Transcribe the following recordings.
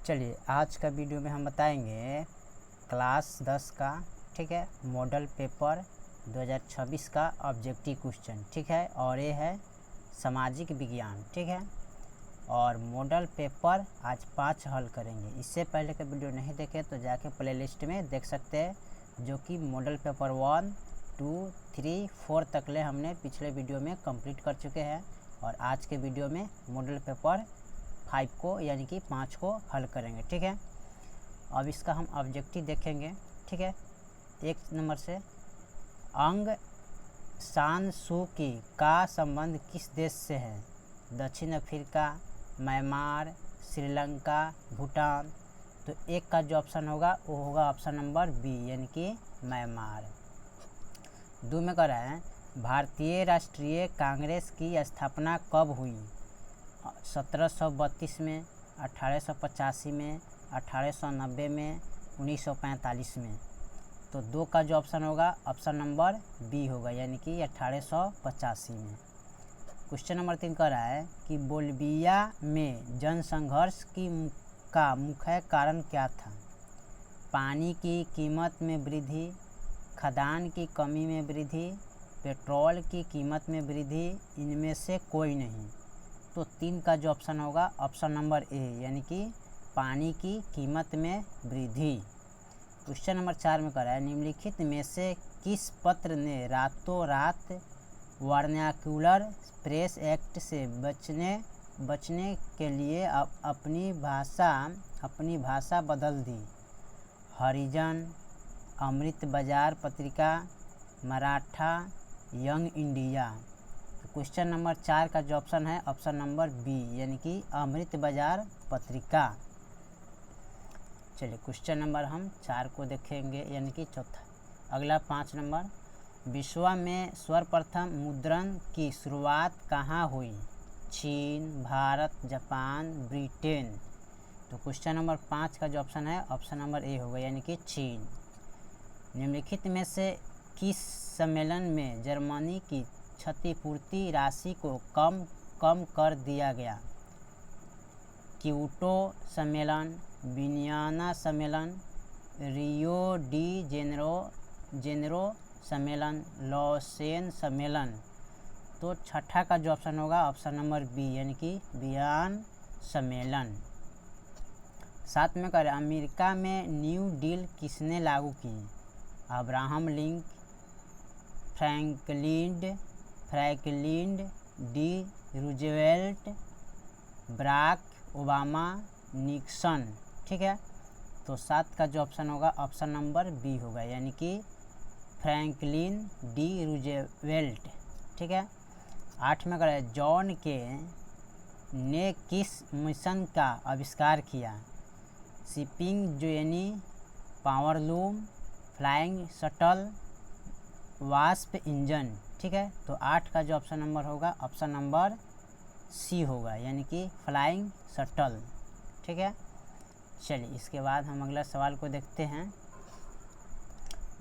चलिए आज का वीडियो में हम बताएंगे क्लास 10 का, ठीक है, मॉडल पेपर 2026 का ऑब्जेक्टिव क्वेश्चन, ठीक है, और ये है सामाजिक विज्ञान, ठीक है। और मॉडल पेपर आज 5 हल करेंगे। इससे पहले का वीडियो नहीं देखे तो जाके प्लेलिस्ट में देख सकते हैं, जो कि मॉडल पेपर 1, 2, 3, 4 तकले हमने पिछले वीडियो में कंप्लीट कर चुके हैं। और आज के वीडियो में मॉडल पेपर 5 को यानी कि 5 को हल करेंगे, ठीक है। अब इसका हम ऑब्जेक्टिव देखेंगे, ठीक है। 1 नंबर से अंग सान सू की का संबंध किस देश से है? दक्षिण अफ्रीका, म्यांमार, श्रीलंका, भूटान। तो एक का जो ऑप्शन होगा वो होगा ऑप्शन नंबर बी यानी कि म्यांमार। 2 में कह रहा है भारतीय राष्ट्रीय कांग्रेस की स्थापना कब हुई? 1732 में, 1885 में, 1890 में, 1945 में। तो 2 का जो ऑप्शन होगा ऑप्शन नंबर बी होगा यानी कि 1885 में। क्वेश्चन नंबर 3 कह रहा है कि बोलिविया में जनसंघर्ष का मुख्य कारण क्या था? पानी की कीमत में वृद्धि, खदान की कमी में वृद्धि, पेट्रोल की कीमत में वृद्धि, इनमें से कोई नहीं। तो 3 का जो ऑप्शन होगा ऑप्शन नंबर ए यानी कि पानी की कीमत में वृद्धि। क्वेश्चन नंबर 4 में कह रहा है निम्नलिखित में से किस पत्र ने रातों रात वर्नाक्यूलर प्रेस एक्ट से बचने के लिए अपनी भाषा बदल दी? हरिजन, अमृत बाजार पत्रिका, Maratha, young India. Question number 4 का जो ऑप्शन है ऑप्शन नंबर बी यानी कि अमृत बाजार पत्रिका। चलिए क्वेश्चन नंबर हम 4 को देखेंगे यानी कि चौथा। अगला 5 नंबर विश्व में सर्वप्रथम मुद्रण की शुरुआत कहाँ हुई? चीन, भारत, जापान, ब्रिटेन। तो क्वेश्चन नंबर 5 का जो ऑप्शन है ऑप्शन नंबर ए होगा यानी कि चीन। निम्नलिखित में से किस सम्मेलन में जर्मनी की क्षतिपूर्ति राशि को कम कर दिया गया? क्योटो सम्मेलन, वियना सम्मेलन, रियो डी जेनेरो सम्मेलन, लॉसेन सम्मेलन। तो छठा का जो ऑप्शन होगा ऑप्शन नंबर बी यानी कि वियना सम्मेलन। 7 में करें अमेरिका में न्यू डील किसने लागू की? Abraham Lincoln, Franklin D Roosevelt, Barack Obama, Nixon, ठीक है। तो 7 का जो ऑप्शन होगा ऑप्शन नंबर बी होगा यानी कि फ्रैंकलिन डी रूजवेल्ट, ठीक है। 8 में करें जॉन के ने किस मिशन का आविष्कार किया? Spinning jenny, powerloom, flying shuttle, वास्प इंजन, ठीक है। तो 8 का जो ऑप्शन नंबर होगा ऑप्शन नंबर सी होगा यानी कि फ्लाइंग शटल, ठीक है। चलिए इसके बाद हम अगला सवाल को देखते हैं।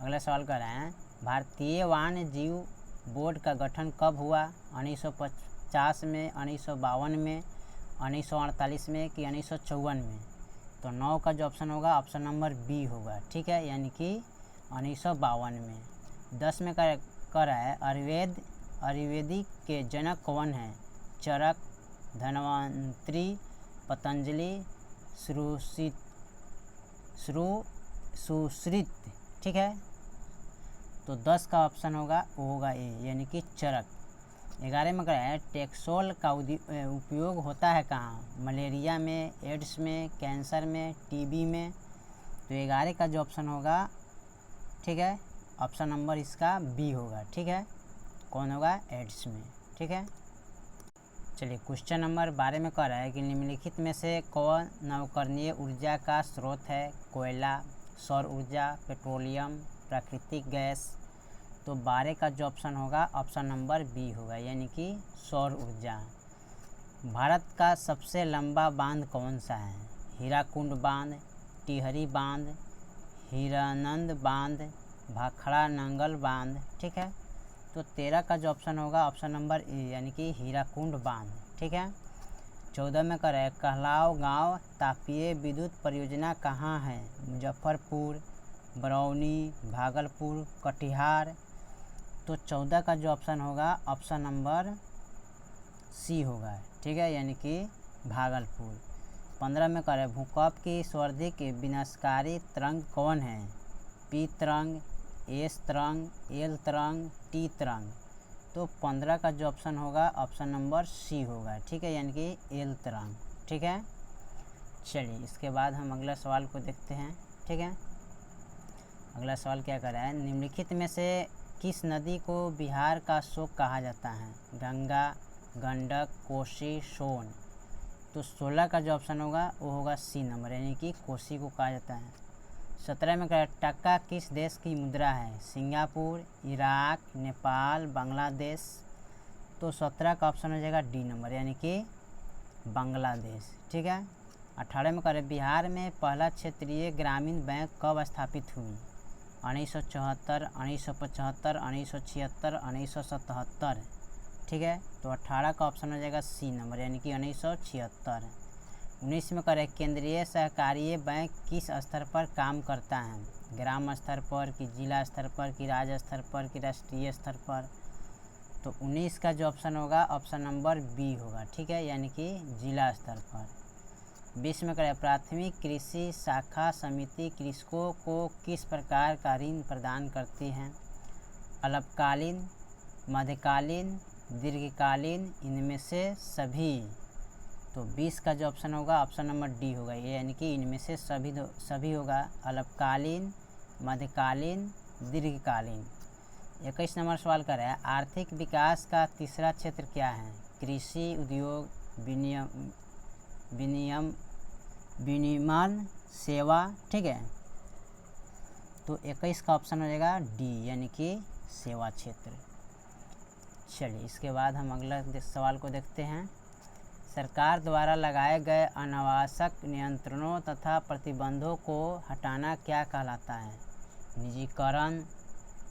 अगला सवाल कर रहे हैं भारतीय वन्य जीव बोर्ड का गठन कब हुआ? 1950 में, 1952 में, 1948 में कि 1954 में? तो 9 का जो ऑप्शन होगा ऑप्शन नंबर बी होगा, ठीक है, यानी कि 1952 में। 10 में कर रहा है आयुर्वेदिक के जनक कौन है? चरक, धन्वंतरी, पतंजलि, सुश्रुत, ठीक है। तो 10 का ऑप्शन होगा वो होगा ए यानी कि चरक। 11 में कह रहा है टेक्सोल का उपयोग होता है कहाँ? मलेरिया में, एड्स में, कैंसर में, टीबी में। तो 11 का जो ऑप्शन होगा, ठीक है, ऑप्शन नंबर इसका बी होगा, ठीक है। कौन होगा? एड्स में, ठीक है। चलिए क्वेश्चन नंबर 12 में कह रहा है कि निम्नलिखित में से कौन नवकरणीय ऊर्जा का स्रोत है? कोयला, सौर ऊर्जा, पेट्रोलियम, प्राकृतिक गैस। तो 12 का जो ऑप्शन होगा ऑप्शन नंबर बी होगा यानी कि सौर ऊर्जा। भारत का सबसे लंबा बांध कौन सा है? हीराकुंड बांध, टिहरी बांध, हीरानंद बांध, भाखड़ा नंगल बांध, ठीक है। तो 13 का जो ऑप्शन होगा ऑप्शन नंबर ए यानी कि हीराकुंड बांध, ठीक है। 14 में करें कहलाव गांव तापीय विद्युत परियोजना कहाँ है? मुजफ्फरपुर, बरौनी, भागलपुर, कटिहार। तो 14 का जो ऑप्शन होगा ऑप्शन नंबर सी होगा, ठीक है, यानी कि भागलपुर। 15 में करें भूकंप की सर्वाधिक विनाशकारी तरंग कौन है? पी तरंग, एस तरंग, एल तरंग, टी तरंग। तो 15 का जो ऑप्शन होगा ऑप्शन नंबर सी होगा, ठीक है, यानी कि एल तरंग, ठीक है। चलिए इसके बाद हम अगला सवाल को देखते हैं, ठीक है। अगला सवाल क्या कर रहा है? निम्नलिखित में से किस नदी को बिहार का शोक कहा जाता है? गंगा, गंडक, कोसी, सोन। तो 16 का जो ऑप्शन होगा वो होगा सी नंबर, यानी कि कोसी को कहा जाता है। 17 में क्या? टका किस देश की मुद्रा है? Singapore, Iraq, Nepal, Bangladesh. तो 17 का ऑप्शन हो जाएगा डी नंबर, यानी कि बांग्लादेश, ठीक है। 18 में करें बिहार में पहला क्षेत्रीय ग्रामीण बैंक कब स्थापित हुई? 1974, 1975, 1976, 1977, ठीक है। तो 18 का ऑप्शन हो जाएगा सी नंबर, यानी कि 1976। 19 में करें केंद्रीय सहकारिय बैंक किस स्तर पर काम करता है? ग्राम स्तर पर, कि जिला स्तर पर, कि राज्य स्तर पर, कि राष्ट्रीय स्तर पर। तो 19 का जो ऑप्शन होगा ऑप्शन नंबर बी होगा, ठीक है, यानी कि जिला स्तर पर। 20 में करें प्राथमिक कृषि शाखा समिति कृषकों को किस प्रकार का ऋण प्रदान करती हैं? अल्पकालीन, मध्यकालीन, दीर्घकालीन, इनमें से सभी। तो 20 का जो ऑप्शन होगा ऑप्शन नंबर डी होगा, ये यानी कि इनमें से सभी होगा, अल्पकालीन, मध्यकालीन, दीर्घकालीन। 21 नंबर सवाल कर रहा है आर्थिक विकास का तीसरा क्षेत्र क्या है? कृषि, उद्योग, विनिर्माण, सेवा, ठीक है। तो 21 का ऑप्शन हो जाएगा डी, यानी कि सेवा क्षेत्र। चलिए इसके बाद हम अगला सवाल को देखते हैं। सरकार द्वारा लगाए गए अनावश्यक नियंत्रणों तथा प्रतिबंधों को हटाना क्या कहलाता है? निजीकरण,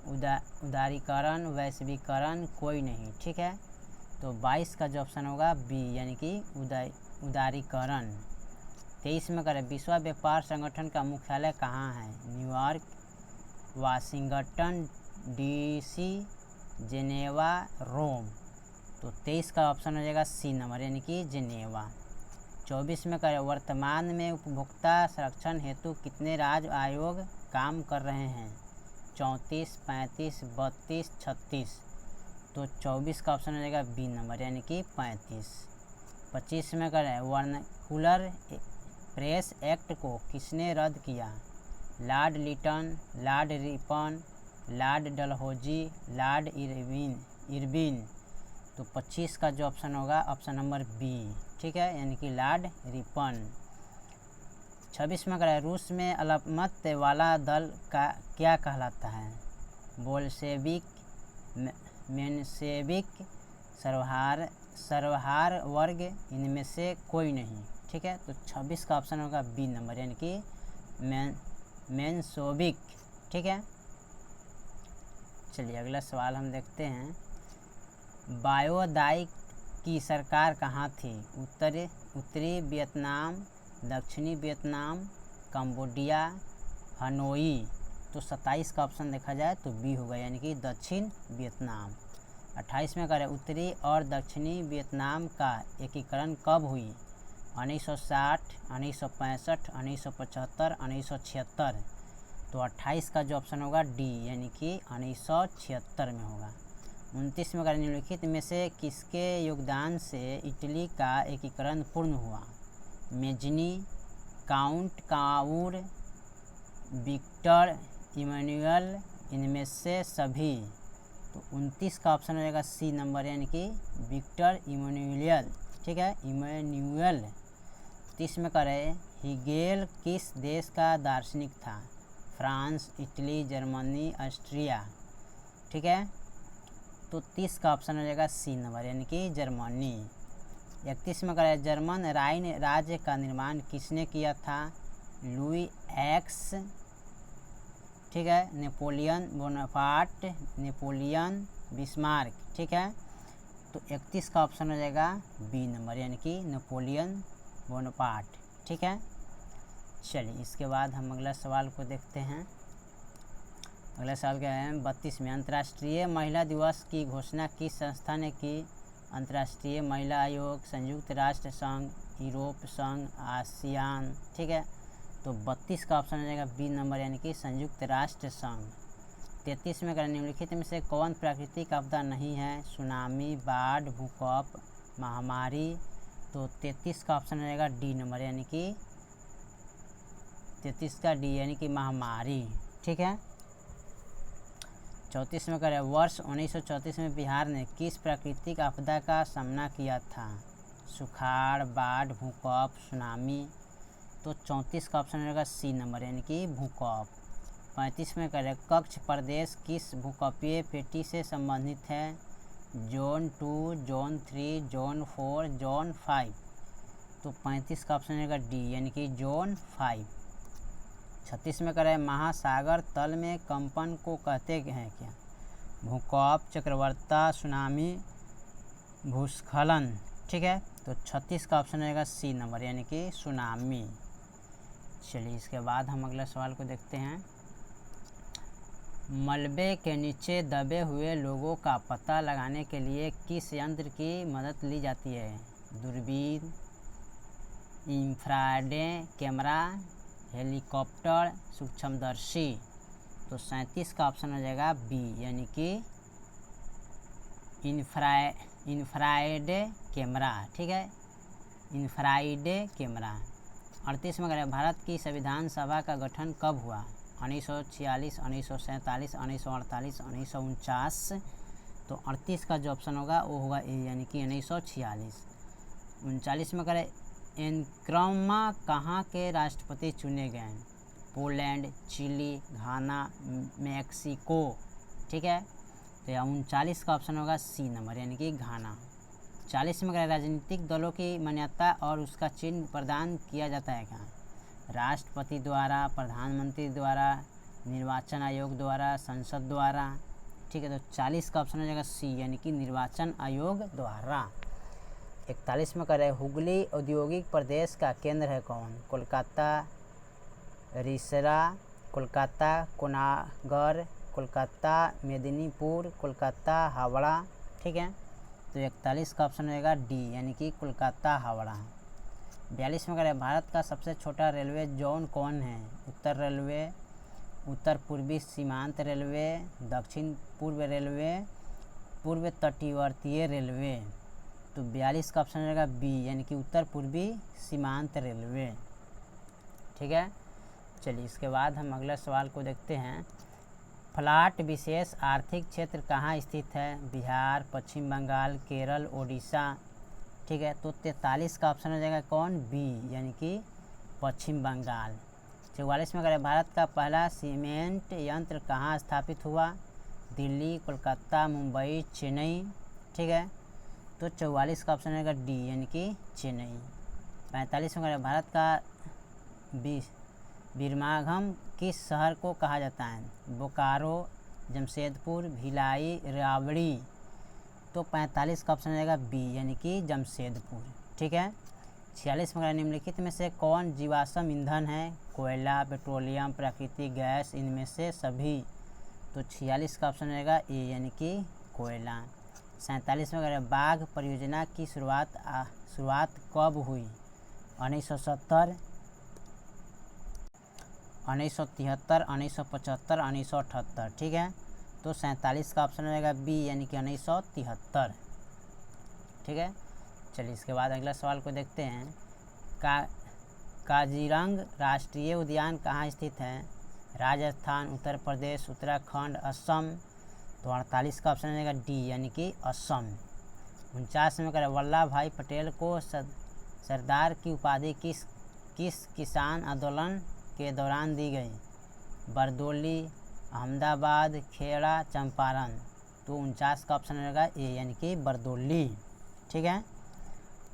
उदारीकरण, वैश्वीकरण, कोई नहीं, ठीक है। तो 22 का जो ऑप्शन होगा बी, यानी कि उदारीकरण। 23 में करें विश्व व्यापार संगठन का मुख्यालय कहाँ है? न्यूयॉर्क, वाशिंगटन डीसी, जेनेवा, रोम। तो 23 का ऑप्शन हो जाएगा सी नंबर, यानी कि जेनेवा। 24 में करें वर्तमान में उपभोक्ता संरक्षण हेतु कितने राज्य आयोग काम कर रहे हैं? 34, 35, 32, 36। तो 24 का ऑप्शन हो जाएगा बी नंबर, यानी कि 35। 25 में करें वर्नाकुलर प्रेस एक्ट को किसने रद्द किया? Lord Lytton, Lord Ripon, Lord Dalhousie, Lord Irwin. तो 25 का जो ऑप्शन होगा ऑप्शन नंबर बी, ठीक है, यानी कि लॉर्ड रिपन। 26 में करें रूस में अल्पमत वाला दल का क्या कहलाता है? बोल्शेविक, मेंशेविक, सर्वहार वर्ग, इनमें से कोई नहीं, ठीक है। तो 26 का ऑप्शन होगा बी नंबर, यानी कि मेंशेविक, ठीक है। चलिए अगला सवाल हम देखते हैं। बायोदाई की सरकार कहाँ थी? उत्तरी वियतनाम, दक्षिणी वियतनाम, कंबोडिया, हनोई। तो 27 का ऑप्शन देखा जाए तो बी होगा, यानी कि दक्षिण वियतनाम। 28 में करें उत्तरी और दक्षिणी वियतनाम का एकीकरण कब हुई? 1960, 1965, 1975, 1976। तो 28 का जो ऑप्शन होगा डी, यानी कि 1976 में होगा। 29 में करें निम्नलिखित में से किसके योगदान से इटली का एकीकरण पूर्ण हुआ? Mazzini, Count Cavour, Victor Emmanuel, इनमें से सभी। तो 29 का ऑप्शन हो जाएगा सी नंबर, यानी कि विक्टर इमैनुअल, ठीक है, इमैनुअल। 30 में करें हेगेल किस देश का दार्शनिक था? फ्रांस, इटली, जर्मनी, ऑस्ट्रिया, ठीक है। तो 30 का ऑप्शन हो जाएगा सी नंबर, यानी कि जर्मनी। 31 में करें जर्मन राइन राज्य का निर्माण किसने किया था? लुई एक्स, ठीक है, नेपोलियन बोनापार्ट, नेपोलियन बिस्मार्क, ठीक है। तो 31 का ऑप्शन हो जाएगा बी नंबर, यानी कि नेपोलियन बोनापार्ट। ठीक है, चलिए इसके बाद हम अगला सवाल को देखते हैं। अगला सवाल क्या है 32 में, अंतर्राष्ट्रीय महिला दिवस की घोषणा किस संस्था ने की? अंतर्राष्ट्रीय महिला आयोग, संयुक्त राष्ट्र संघ, यूरोप संघ, आसियान। ठीक है, तो 32 का ऑप्शन हो जाएगा बी नंबर, यानी कि संयुक्त राष्ट्र संघ। 33 में निम्नलिखित में से कौन प्राकृतिक आपदा नहीं है? सुनामी, बाढ़, भूकंप, महामारी। तो 33 का ऑप्शन हो जाएगा डी नंबर, यानी कि 33 का डी, यानी कि महामारी। ठीक है, 34 में करें वर्ष 1934 में बिहार ने किस प्राकृतिक आपदा का सामना किया था? सुखाड़, बाढ़, भूकंप, सुनामी। तो 34 का ऑप्शन रहेगा सी नंबर, यानी कि भूकंप। 35 में करें कच्छ प्रदेश किस भूकंपीय पेटी से संबंधित है? Zone 2, zone 3, zone 4, zone 5। तो 35 का ऑप्शन रहेगा डी, यानी कि जोन 5। 36 में करें महासागर तल में कंपन को कहते हैं क्या? भूकंप, चक्रवात, सुनामी, भूस्खलन। ठीक है, तो 36 का ऑप्शन रहेगा सी नंबर, यानी कि सुनामी। चलिए इसके बाद हम अगला सवाल को देखते हैं। मलबे के नीचे दबे हुए लोगों का पता लगाने के लिए किस यंत्र की मदद ली जाती है? दूरबीन, इंफ्रारेड कैमरा, हेलीकॉप्टर, सूक्ष्मदर्शी। तो 37 का ऑप्शन हो जाएगा बी, यानी कि इंफ्रारेड कैमरा। ठीक है, इंफ्रारेड कैमरा। 38 में करें भारत की संविधान सभा का गठन कब हुआ? 1946, 1947, 1948, 1949। तो 38 का जो ऑप्शन होगा वो होगा ए, यानी कि 1946। 39 में करें एनक्रामा कहाँ के राष्ट्रपति चुने गए? पोलैंड, चिली, घाना, मैक्सिको। ठीक है, तो 39 का ऑप्शन होगा सी नंबर, यानी कि घाना। 40 में राजनीतिक दलों की मान्यता और उसका चिन्ह प्रदान किया जाता है कहाँ? राष्ट्रपति द्वारा, प्रधानमंत्री द्वारा, निर्वाचन आयोग द्वारा, संसद द्वारा। ठीक है, तो 40 का ऑप्शन हो जाएगा सी, यानी कि निर्वाचन आयोग द्वारा। 41 में करें हुगली औद्योगिक प्रदेश का केंद्र है कौन? कोलकाता, रिसरा, कोलकाता कोनागर, कोलकाता मेदिनीपुर, कोलकाता हावड़ा। ठीक है, तो 41 का ऑप्शन रहेगा डी, यानी कि कोलकाता हावड़ा। 42 में करें भारत का सबसे छोटा रेलवे जोन कौन है? उत्तर रेलवे, उत्तर पूर्वी सीमांत रेलवे, दक्षिण पूर्व रेलवे, पूर्व तटीवर्तीय रेलवे। तो 42 का ऑप्शन रहेगा बी, यानी कि उत्तर पूर्वी सीमांत रेलवे। ठीक है, चलिए इसके बाद हम अगला सवाल को देखते हैं। फ्लैट विशेष आर्थिक क्षेत्र कहाँ स्थित है? बिहार, पश्चिम बंगाल, केरल, ओडिशा। ठीक है, तो 43 का ऑप्शन हो जाएगा कौन? बी, यानी कि पश्चिम बंगाल। 44 में करें भारत का पहला सीमेंट यंत्र कहाँ स्थापित हुआ? दिल्ली, कोलकाता, मुंबई, चेन्नई। ठीक है, तो 44 का ऑप्शन रहेगा डी, यानी कि चेन्नई। 45 में करें भारत का बीरमाघम किस शहर को कहा जाता है? बोकारो, जमशेदपुर, भिलाई, राबड़ी। तो 45 का ऑप्शन रहेगा बी, यानी कि जमशेदपुर। ठीक है, 46 में निम्नलिखित में से कौन जीवाश्म ईंधन है? कोयला, पेट्रोलियम, प्राकृतिक गैस, इनमें से सभी। तो 46 का ऑप्शन रहेगा ए, यानी कि कोयला। 47 में बाघ परियोजना की शुरुआत कब हुई? 1970, 1973, 1975, 1978। ठीक है, तो 47 का ऑप्शन रहेगा बी, यानी कि 1973। ठीक है, चलिए इसके बाद अगला सवाल को देखते हैं। काजीरंगा राष्ट्रीय उद्यान कहाँ स्थित है? राजस्थान, उत्तर प्रदेश, उत्तराखंड, असम। तो 48 का ऑप्शन रहेगा डी, यानी कि असम। 49 में करें वल्लभ भाई पटेल को सरदार की उपाधि किस किसान आंदोलन के दौरान दी गई? बरदौली, अहमदाबाद, खेड़ा, चंपारण। तो 49 का ऑप्शन रहेगा ए, यानी कि बरदौली। ठीक है,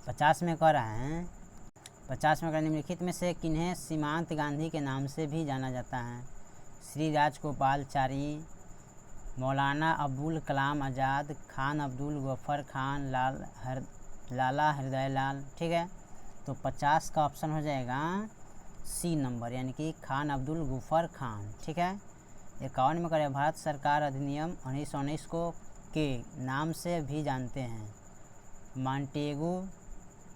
50 में कह रहे हैं 50 में निम्नलिखित में से किन्हें सीमांत गांधी के नाम से भी जाना जाता है? श्री राजगोपालाचारी, मौलाना अबुल कलाम आज़ाद, खान अब्दुल गफ्फार खान, लाला हृदय लाल। ठीक है, तो 50 का ऑप्शन हो जाएगा सी नंबर, यानी कि खान अब्दुल गफ्फार खान। ठीक है, 51 में करें भारत सरकार अधिनियम 1919 को के नाम से भी जानते हैं? मॉन्टेगू,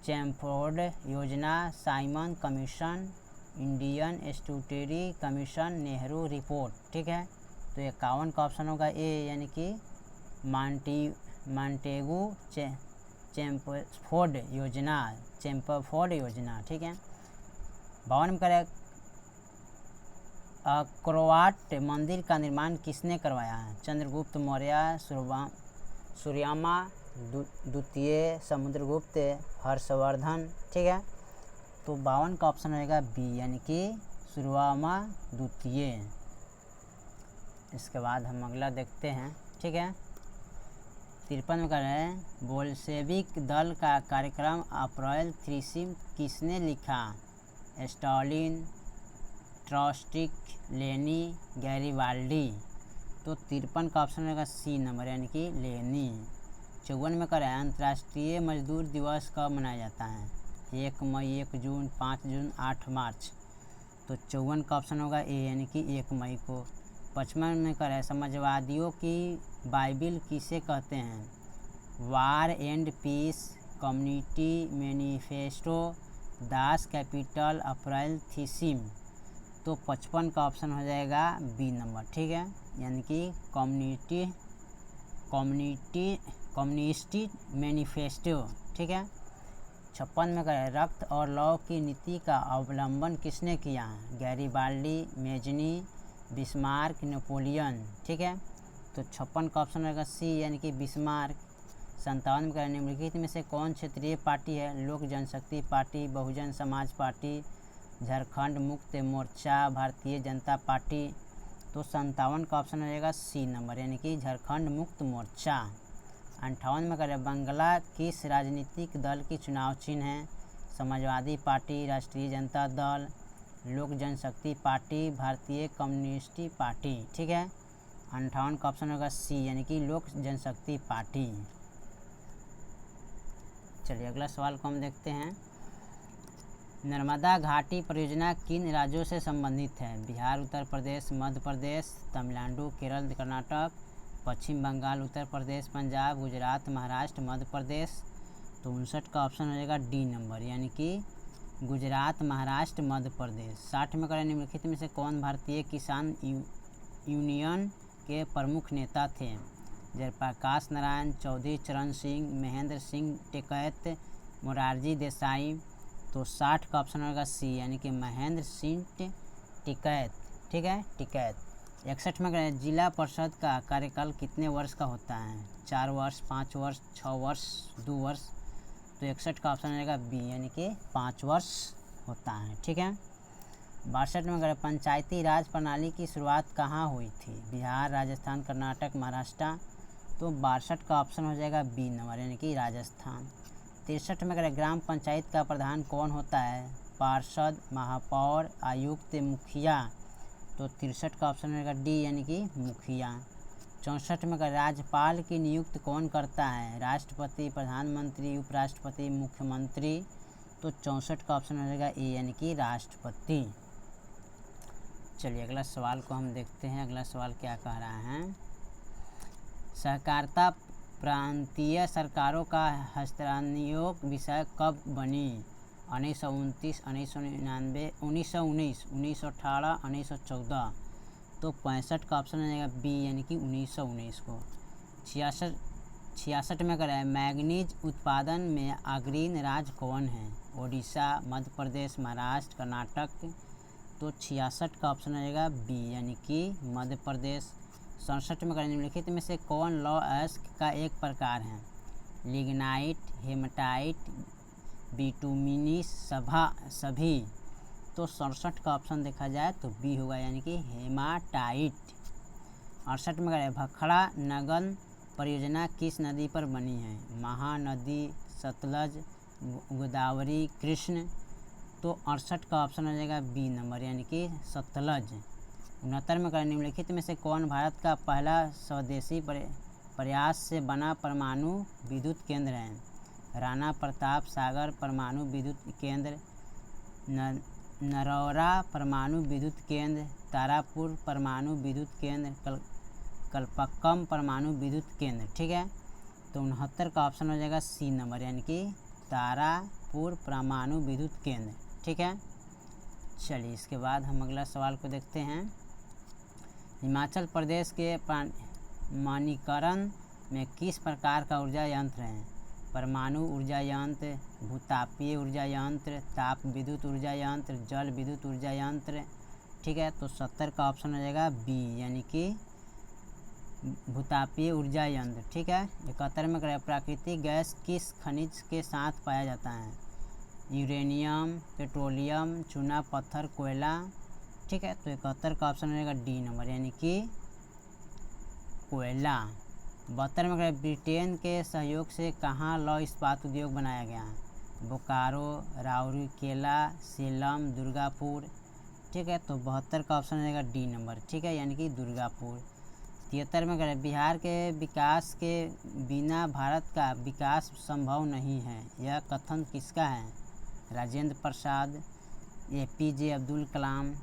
चैमफोर्ड योजना, Simon commission, Indian statutory commission, Nehru report. ठीक है, तो 51 का ऑप्शन होगा ए, यानी कि मॉन्टेगू चैमफोर्ड योजना। ठीक है, 52 में करें अक्रोवाट मंदिर का निर्माण किसने करवाया है? चंद्रगुप्त मौर्य, सूर्यवर्मा द्वितीय, समुद्रगुप्त, हर्षवर्धन। ठीक है, तो 52 का ऑप्शन रहेगा बी, यानी कि सूर्यवर्मा द्वितीय। इसके बाद हम अगला देखते हैं। ठीक है, 53 में कर रहे हैं बोल्शेविक दल का कार्यक्रम अप्रैल 30 किसने लिखा? स्टालिन, ट्रॉट्स्की, लेनी, गैरिबाल्डी। तो 53 का ऑप्शन रहेगा सी नंबर, यानी कि लेनी। 54 में करें अंतर्राष्ट्रीय मजदूर दिवस कब मनाया जाता है? 1 मई, 1 जून, 5 जून, 8 मार्च। तो 54 का ऑप्शन होगा ए, यानी कि 1 मई को। 55 में करें समाजवादियों की बाइबिल किसे कहते हैं? War and peace, community manifesto, Das Kapital, April thesis. तो 55 का ऑप्शन हो जाएगा बी नंबर। ठीक है, यानी कि कम्युनिस्ट मैनिफेस्टो। ठीक है, 56 में करें रक्त और लौ की नीति का अवलंबन किसने किया है? Garibaldi, Mazzini, Bismarck, Napoleon. ठीक है, तो 56 का ऑप्शन रहेगा सी, यानी कि बिस्मार्क। 57 में करें निम्नलिखित में से कौन क्षेत्रीय पार्टी है? लोक जनशक्ति party, Bahujan Samaj party, Jharkhand Mukti Morcha, Bharatiya Janata party. तो 57 का ऑप्शन हो जाएगा सी नंबर, यानी कि झारखंड मुक्ति मोर्चा। 58 में करें बंगला किस राजनीतिक दल की चुनाव चिन्ह है? समाजवादी पार्टी, राष्ट्रीय जनता दल, लोक जनशक्ति पार्टी, भारतीय कम्युनिस्ट पार्टी। ठीक है, 58 का ऑप्शन होगा सी, यानी कि लोक जनशक्ति पार्टी। चलिए अगला सवाल को हम देखते हैं। नर्मदा घाटी परियोजना किन राज्यों से संबंधित है? बिहार, उत्तर प्रदेश, मध्य प्रदेश, तमिलनाडु, केरल, कर्नाटक, पश्चिम बंगाल, उत्तर प्रदेश, पंजाब, गुजरात, महाराष्ट्र, मध्य प्रदेश। तो 59 का ऑप्शन हो जाएगा डी नंबर, यानी कि गुजरात, महाराष्ट्र, मध्य प्रदेश। 60 में करें निम्नलिखित में से कौन भारतीय किसान यूनियन के प्रमुख नेता थे? जयप्रकाश नारायण, चौधरी चरण सिंह, महेंद्र सिंह टिकैत, मोरारजी देसाई। तो 60 का ऑप्शन होगा सी, यानी कि महेंद्र सिंह टिकैत। ठीक है, टिकैत। 61 में करें जिला परिषद का कार्यकाल कितने वर्ष का होता है? 4 वर्ष, 5 वर्ष, 6 वर्ष, 2 वर्ष। तो 61 का ऑप्शन रहेगा बी, यानी कि 5 वर्ष होता है। ठीक है, 62 में करें पंचायती राज प्रणाली की शुरुआत कहाँ हुई थी? बिहार, राजस्थान, कर्नाटक, महाराष्ट्र। तो 62 का ऑप्शन हो जाएगा बी नंबर, यानी कि राजस्थान। 63 में करें ग्राम पंचायत का प्रधान कौन होता है? पार्षद, महापौर, आयुक्त, मुखिया। तो 63 का ऑप्शन रहेगा डी, यानी कि मुखिया। 64 में करें राज्यपाल की नियुक्ति कौन करता है? राष्ट्रपति, प्रधानमंत्री, उपराष्ट्रपति, मुख्यमंत्री। तो 64 का ऑप्शन रहेगा ए, यानी कि राष्ट्रपति। चलिए अगला सवाल को हम देखते हैं। अगला सवाल क्या कह रहा है? सहकारिता प्रांतीय सरकारों का हस्तांतरण विषय कब बनी? 1929, 1999, 1919, 1918, 1914। तो 65 का ऑप्शन रहेगा बी, यानी कि 1919 को। 66 में करें मैग्नीज उत्पादन में अग्रणी राज्य कौन है? ओडिशा, मध्य प्रदेश, महाराष्ट्र, कर्नाटक। तो 66 का ऑप्शन रहेगा बी, यानी कि मध्य प्रदेश। 67 में करें निम्नलिखित में से कौन लौह अयस्क का एक प्रकार है? लिग्नाइट, हेमाटाइट, बिटुमिनस सभी। तो 67 का ऑप्शन देखा जाए तो बी होगा, यानी कि हेमाटाइट। 68 में करें भाखड़ा नगर परियोजना किस नदी पर बनी है? महानदी, सतलज, गोदावरी, कृष्ण। तो 68 का ऑप्शन हो जाएगा बी नंबर, यानी कि सतलज। 69 में करें निम्नलिखित में से कौन भारत का पहला स्वदेशी प्रयास से बना परमाणु विद्युत केंद्र है? राणा प्रताप सागर परमाणु विद्युत केंद्र, नरौरा परमाणु विद्युत केंद्र, तारापुर परमाणु विद्युत केंद्र, कल्पक्कम परमाणु विद्युत केंद्र। ठीक है, तो 69 का ऑप्शन हो जाएगा सी नंबर, यानी कि तारापुर परमाणु विद्युत केंद्र। ठीक है, चलिए इसके बाद हम अगला सवाल को देखते हैं। हिमाचल प्रदेश के माणिकरण में किस प्रकार का ऊर्जा यंत्र है? परमाणु ऊर्जा यंत्र, भूतापीय ऊर्जा यंत्र, ताप विद्युत ऊर्जा यंत्र, जल विद्युत ऊर्जा यंत्र। ठीक है, तो 70 का ऑप्शन हो जाएगा बी, यानी कि भूतापीय ऊर्जा यंत्र। ठीक है, 71 में करें प्राकृतिक गैस किस खनिज के साथ पाया जाता है? यूरेनियम, पेट्रोलियम, चूना पत्थर, कोयला। ठीक है, तो 71 का ऑप्शन हो जाएगा डी नंबर, यानी कि कोयला। 72 में करें ब्रिटेन के सहयोग से कहाँ लौह इस्पात उद्योग बनाया गया है? बोकारो, राउरकेला, सेलम, दुर्गापुर। ठीक है, तो 72 का ऑप्शन हो जाएगा डी नंबर। ठीक है, यानी कि दुर्गापुर। 73 में करें बिहार के विकास के बिना भारत का विकास संभव नहीं है, यह कथन किसका है? राजेंद्र प्रसाद, APJ अब्दुल कलाम,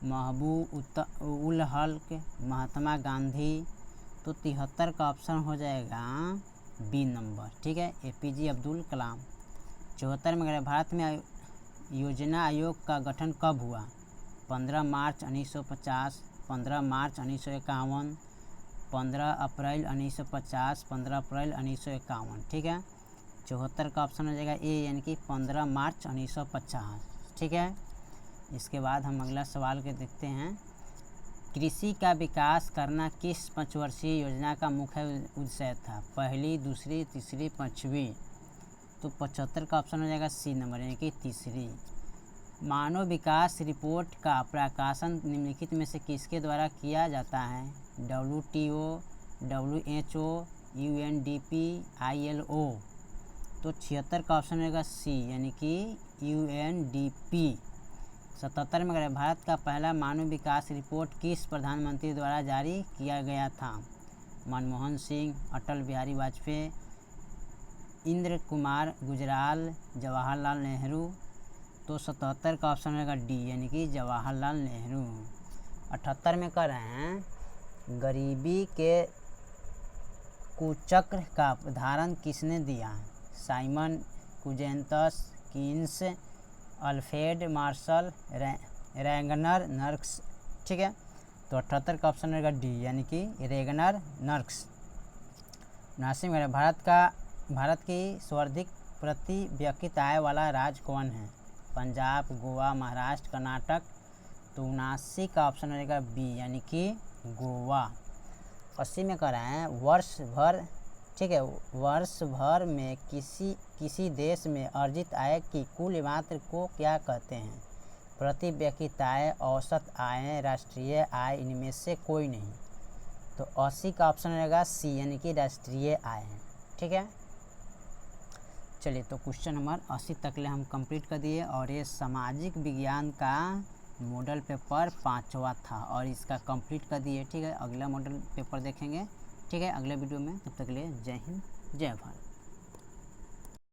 महबूब उल हक, महात्मा गांधी। तो 73 का ऑप्शन हो जाएगा बी नंबर। ठीक है, APJ अब्दुल कलाम। 74 में करें भारत में योजना आयोग का गठन कब हुआ? 15 मार्च 1950, 15 मार्च 1951, 15 अप्रैल 1950, 15 अप्रैल 1951। ठीक है, 74 का ऑप्शन हो जाएगा ए, यानी कि 15 मार्च 1950। ठीक है, इसके बाद हम अगला सवाल के देखते हैं। कृषि का विकास करना किस पंचवर्षीय योजना का मुख्य उद्देश्य था? पहली, दूसरी, तीसरी, पाँचवीं। तो 75 का ऑप्शन हो जाएगा सी नंबर, यानी कि तीसरी। मानव विकास रिपोर्ट का प्रकाशन निम्नलिखित में से किसके द्वारा किया जाता है? WTO, WHO, UNDP, ILO। तो 76 का ऑप्शन रहेगा सी, यानी कि UNDP। 77 में अगर भारत का पहला मानव विकास रिपोर्ट किस प्रधानमंत्री द्वारा जारी किया गया था? मनमोहन सिंह, अटल बिहारी वाजपेयी, इंद्र कुमार गुजराल, जवाहरलाल नेहरू। तो 77 का ऑप्शन रहेगा डी, यानी कि जवाहरलाल नेहरू। 78 में कर रहे हैं गरीबी के कुचक्र का उदाहरण किसने दिया? Simon Kuznets, Keynes, Alfred Marshall, Ragnar Nurkse. ठीक है, तो 78 का ऑप्शन रहेगा डी, यानी कि रैगनर नर्क्स। 79 में भारत की सर्वाधिक प्रति व्यक्ति आय वाला राज्य कौन है? पंजाब, गोवा, महाराष्ट्र, कर्नाटक। तो 79 का ऑप्शन रहेगा बी, यानी कि गोवा। 80 में कर रहे हैं वर्ष भर। ठीक है, वर्ष भर में किसी देश में अर्जित आय की कुल मात्रा को क्या कहते हैं? प्रति व्यक्ति आय, औसत आय, राष्ट्रीय आय, इनमें से कोई नहीं। तो 80 का ऑप्शन रहेगा सी, यानी कि राष्ट्रीय आय है। ठीक है, चलिए तो क्वेश्चन नंबर 80 तक ले हम कंप्लीट कर दिए और ये सामाजिक विज्ञान का मॉडल पेपर 5वां था और इसका कंप्लीट कर दिए। ठीक है, अगला मॉडल पेपर देखेंगे। ठीक है, अगले वीडियो में। तब तक के लिए जय हिंद, जय भारत।